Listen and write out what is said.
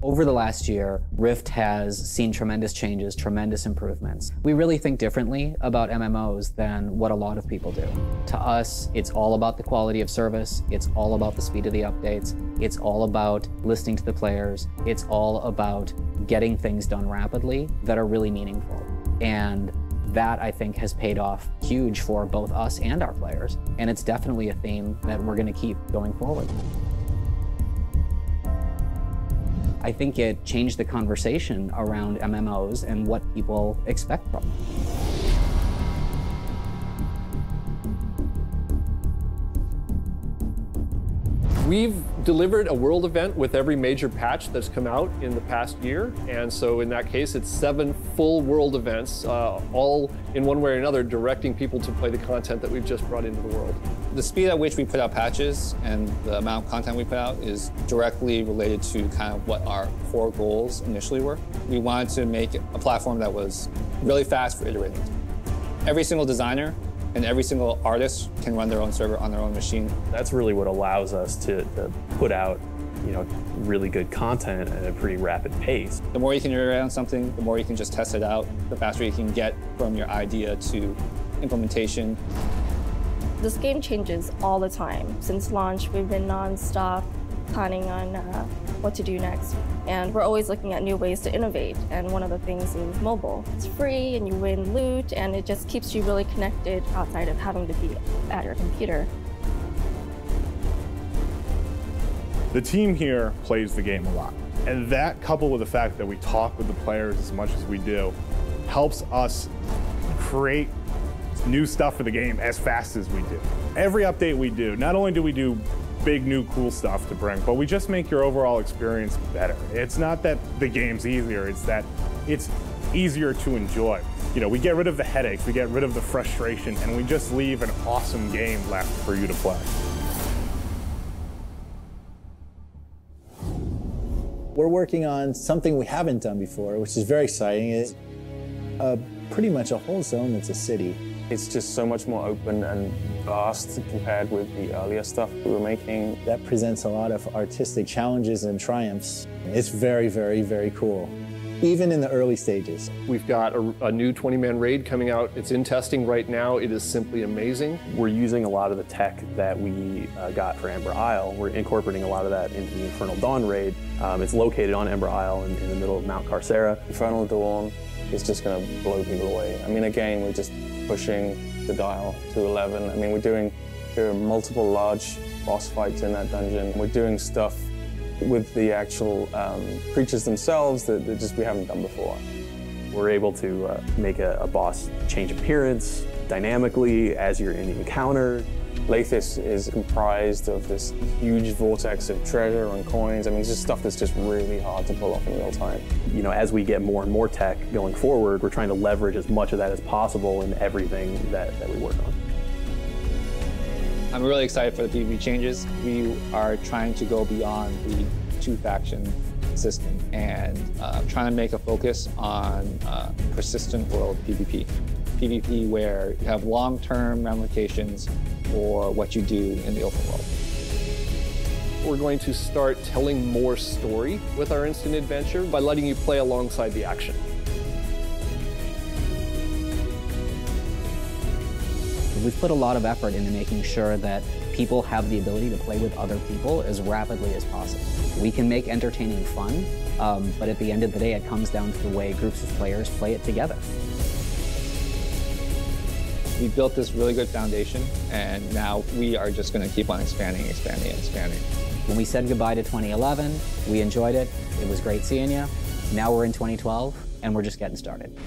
Over the last year, Rift has seen tremendous changes, tremendous improvements. We really think differently about MMOs than what a lot of people do. To us, it's all about the quality of service, it's all about the speed of the updates, it's all about listening to the players, it's all about getting things done rapidly that are really meaningful. And that, I think, has paid off huge for both us and our players. And it's definitely a theme that we're going to keep going forward. I think it changed the conversation around MMOs and what people expect from them. We've delivered a world event with every major patch that's come out in the past year. And so in that case, it's 7 full world events, all in one way or another, directing people to play the content that we've just brought into the world. The speed at which we put out patches and the amount of content we put out is directly related to kind of what our core goals initially were. We wanted to make a platform that was really fast for iterating. Every single designer and every single artist can run their own server on their own machine. That's really what allows us to put out, really good content at a pretty rapid pace. The more you can iterate on something, the more you can just test it out, the faster you can get from your idea to implementation. This game changes all the time. Since launch, we've been non-stop planning on what to do next. And we're always looking at new ways to innovate. And one of the things is mobile. It's free and you win loot and it just keeps you really connected outside of having to be at your computer. The team here plays the game a lot. And that, coupled with the fact that we talk with the players as much as we do, helps us create new stuff for the game as fast as we do. Every update we do, not only do we do big new cool stuff to bring, but we just make your overall experience better. It's not that the game's easier, it's that it's easier to enjoy. We get rid of the headaches, we get rid of the frustration, and we just leave an awesome game left for you to play. We're working on something we haven't done before, which is very exciting. It's pretty much a whole zone that's a city. It's just so much more open and vast compared with the earlier stuff we were making. That presents a lot of artistic challenges and triumphs. It's very, very, very cool, even in the early stages. We've got a new 20-man raid coming out. It's in testing right now. It is simply amazing. We're using a lot of the tech that we got for Ember Isle. We're incorporating a lot of that into the Infernal Dawn raid. It's located on Ember Isle in the middle of Mount Carcera. Infernal Dawn is just going to blow people away. I mean, again, we're just pushing the dial to 11. I mean, there are multiple large boss fights in that dungeon. We're doing stuff with the actual creatures themselves that we haven't done before. We're able to make a boss change appearance dynamically as you're in the encounter. Lathis is comprised of this huge vortex of treasure and coins. I mean, it's just stuff that's just really hard to pull off in real time. As we get more and more tech going forward, we're trying to leverage as much of that as possible in everything that we work on. I'm really excited for the PvP changes. We are trying to go beyond the 2-faction system and trying to make a focus on persistent world PvP. PvP where you have long-term ramifications for what you do in the open world. We're going to start telling more story with our instant adventure by letting you play alongside the action. We've put a lot of effort into making sure that people have the ability to play with other people as rapidly as possible. We can make entertaining fun, but at the end of the day, it comes down to the way groups of players play it together. We built this really good foundation, and now we are just going to keep on expanding. When we said goodbye to 2011, we enjoyed it. It was great seeing you. Now we're in 2012, and we're just getting started.